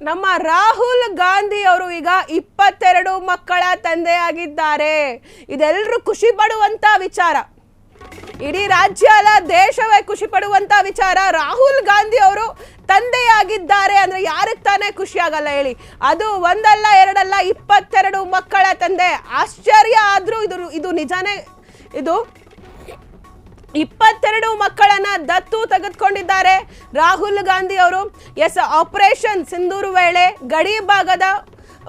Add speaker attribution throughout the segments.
Speaker 1: ನಮ್ಮ ರಾಹುಲ್ ಗಾಂಧಿ ಅವರು ಈಗ 22 ಮಕ್ಕಳ ತಂದೆಯಾಗಿದ್ದಾರೆ. ಇದೆಲ್ಲರೂ ಖುಷಿ ಪಡುವಂತ ವಿಚಾರ. ಇಡೀ ರಾಜ್ಯ ಅಲ್ಲ, ದೇಶವೇ ಖುಷಿ ಪಡುವಂತ ವಿಚಾರ. ರಾಹುಲ್ ಗಾಂಧಿ ಅವರು ತಂದೆಯಾಗಿದ್ದಾರೆ ಅಂದ್ರೆ ಯಾರಿಗೆ ತಾನೇ ಖುಷಿ ಆಗಲ್ಲ ಹೇಳಿ. ಅದು ಒಂದಲ್ಲ ಎರಡಲ್ಲ 22 ಮಕ್ಕಳ ತಂದೆ. ಆಶ್ಚರ್ಯ ಆದ್ರೂ ಇದು ನಿಜಾನೇ. ಇದು 22 ಮಕ್ಕಳನ್ನ ದತ್ತು ತೆಗೆದುಕೊಂಡಿದ್ದಾರೆ ರಾಹುಲ್ ಗಾಂಧಿ ಅವರು. ಎಸ್, ಆಪರೇಷನ್ ಸಿಂಧೂರು ವೇಳೆ ಗಡಿ ಭಾಗದ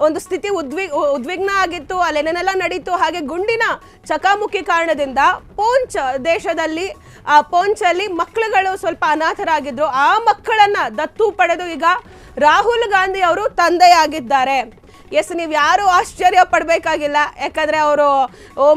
Speaker 1: ಒಂದು ಸ್ಥಿತಿ ಉದ್ವಿಗ್ನ ಆಗಿತ್ತು, ಅಲ್ಲೇನೆಲ್ಲ ನಡೀತು. ಹಾಗೆ ಗುಂಡಿನ ಚಕಾಮುಖಿ ಕಾರಣದಿಂದ ದೇಶದಲ್ಲಿ ಪೋಂಚಲ್ಲಿ ಮಕ್ಕಳುಗಳು ಸ್ವಲ್ಪ ಅನಾಥರಾಗಿದ್ರು. ಆ ಮಕ್ಕಳನ್ನ ದತ್ತು ಪಡೆದು ಈಗ ರಾಹುಲ್ ಗಾಂಧಿ ಅವರು ತಂದೆಯಾಗಿದ್ದಾರೆ. ಎಸ್, ನೀವು ಯಾರು ಆಶ್ಚರ್ಯ ಪಡಬೇಕಾಗಿಲ್ಲ. ಯಾಕಂದರೆ ಅವರು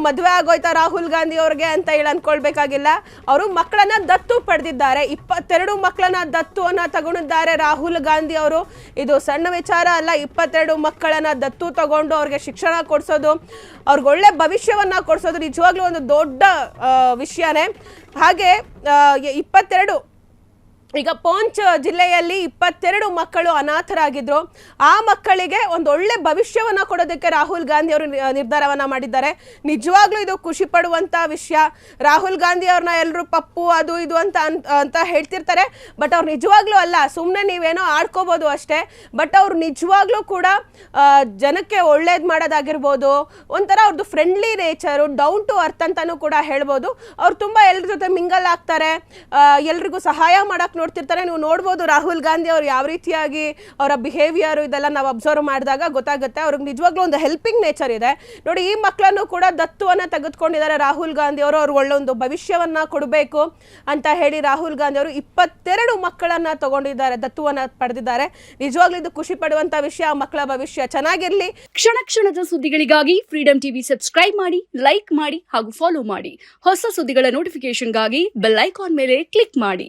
Speaker 1: ಮದುವೆ ಆಗೋಯ್ತಾ ರಾಹುಲ್ ಗಾಂಧಿ ಅವ್ರಿಗೆ ಅಂತ ಹೇಳಿ ಅಂದ್ಕೊಳ್ಬೇಕಾಗಿಲ್ಲ. ಅವರು ಮಕ್ಕಳನ್ನ ದತ್ತು ಪಡೆದಿದ್ದಾರೆ. 22 ಮಕ್ಕಳನ್ನ ದತ್ತುವನ್ನು ತಗೊಂಡಿದ್ದಾರೆ ರಾಹುಲ್ ಗಾಂಧಿ ಅವರು. ಇದು ಸಣ್ಣ ವಿಚಾರ ಅಲ್ಲ. 22 ಮಕ್ಕಳನ್ನ ದತ್ತು ತಗೊಂಡು ಅವ್ರಿಗೆ ಶಿಕ್ಷಣ ಕೊಡಿಸೋದು, ಅವ್ರಿಗೆ ಒಳ್ಳೆ ಭವಿಷ್ಯವನ್ನು ಕೊಡಿಸೋದು ನಿಜವಾಗ್ಲೂ ಒಂದು ದೊಡ್ಡ ವಿಷಯನೇ. ಹಾಗೆ 22 ಈಗ ಪೋಂಚ್ ಜಿಲ್ಲೆಯಲ್ಲಿ 22 ಮಕ್ಕಳು ಅನಾಥರಾಗಿದ್ರು. ಆ ಮಕ್ಕಳಿಗೆ ಒಂದು ಒಳ್ಳೆ ಭವಿಷ್ಯವನ್ನು ಕೊಡೋದಕ್ಕೆ ರಾಹುಲ್ ಗಾಂಧಿ ಅವರು ನಿರ್ಧಾರವನ್ನ ಮಾಡಿದ್ದಾರೆ. ನಿಜವಾಗ್ಲೂ ಇದು ಖುಷಿ ಪಡುವಂತ ವಿಷಯ. ರಾಹುಲ್ ಗಾಂಧಿ ಅವ್ರನ್ನ ಎಲ್ಲರೂ ಪಪ್ಪು ಅದು ಇದು ಅಂತ ಹೇಳ್ತಿರ್ತಾರೆ. ಬಟ್ ಅವ್ರು ನಿಜವಾಗ್ಲೂ ಅಲ್ಲ, ಸುಮ್ಮನೆ ನೀವೇನೋ ಆಡ್ಕೋಬೋದು ಅಷ್ಟೇ. ಬಟ್ ಅವ್ರು ನಿಜವಾಗ್ಲೂ ಕೂಡ ಜನಕ್ಕೆ ಒಳ್ಳೇದು ಮಾಡೋದಾಗಿರ್ಬೋದು, ಒಂಥರ ಅವ್ರದ್ದು friendly nature, down to earth ಅಂತಾನೂ ಕೂಡ ಹೇಳ್ಬೋದು. ಅವ್ರು ತುಂಬಾ ಎಲ್ಲರ ಜೊತೆ ಮಿಂಗಲ್ ಆಗ್ತಾರೆ, ಎಲ್ರಿಗೂ ಸಹಾಯ ಮಾಡಕ್ ನೋಡ್ತಿರ್ತಾರೆ. ನೀವು ನೋಡ್ಬೋದು ರಾಹುಲ್ ಗಾಂಧಿ ಅವರು ಯಾವ ರೀತಿಯಾಗಿ ಅವರ ಬಿಹೇವಿಯರ್ ಇದೆಲ್ಲ ನಾವು ಅಬ್ಸರ್ವ್ ಮಾಡಿದಾಗ ಗೊತ್ತಾಗುತ್ತೆ. ಅವ್ರಿಗೆ ನಿಜವಾಗ್ಲೂ ಒಂದು ಹೆಲ್ಪಿಂಗ್ ನೇಚರ್ ಇದೆ ನೋಡಿ. ಈ ಮಕ್ಕಳನ್ನು ಕೂಡ ದತ್ತುವನ್ನ ತೆಗೆದುಕೊಂಡಿದ್ದಾರೆ ರಾಹುಲ್ ಗಾಂಧಿ ಅವರು. ಅವ್ರಿಗೆ ಒಳ್ಳೆ ಒಂದು ಭವಿಷ್ಯವನ್ನ ಕೊಡಬೇಕು ಅಂತ ಹೇಳಿ ರಾಹುಲ್ ಗಾಂಧಿ ಅವರು 22 ಮಕ್ಕಳನ್ನ ತಗೊಂಡಿದ್ದಾರೆ, ದತ್ತುವನ್ನ ಪಡೆದಿದ್ದಾರೆ. ನಿಜವಾಗ್ಲೂ ಇದು ಖುಷಿ ಪಡುವಂತ ವಿಷಯ. ಮಕ್ಕಳ ಭವಿಷ್ಯ ಚೆನ್ನಾಗಿರ್ಲಿ.
Speaker 2: ಕ್ಷಣ ಕ್ಷಣದ ಸುದ್ದಿಗಳಿಗಾಗಿ ಫ್ರೀಡಂ ಟಿವಿ ಸಬ್ಸ್ಕ್ರೈಬ್ ಮಾಡಿ, ಲೈಕ್ ಮಾಡಿ ಹಾಗೂ ಫಾಲೋ ಮಾಡಿ. ಹೊಸ ಸುದ್ದಿಗಳ ನೋಟಿಫಿಕೇಶನ್ಗಾಗಿ ಬೆಲ್ ಐಕಾನ್ ಮೇಲೆ ಕ್ಲಿಕ್ ಮಾಡಿ.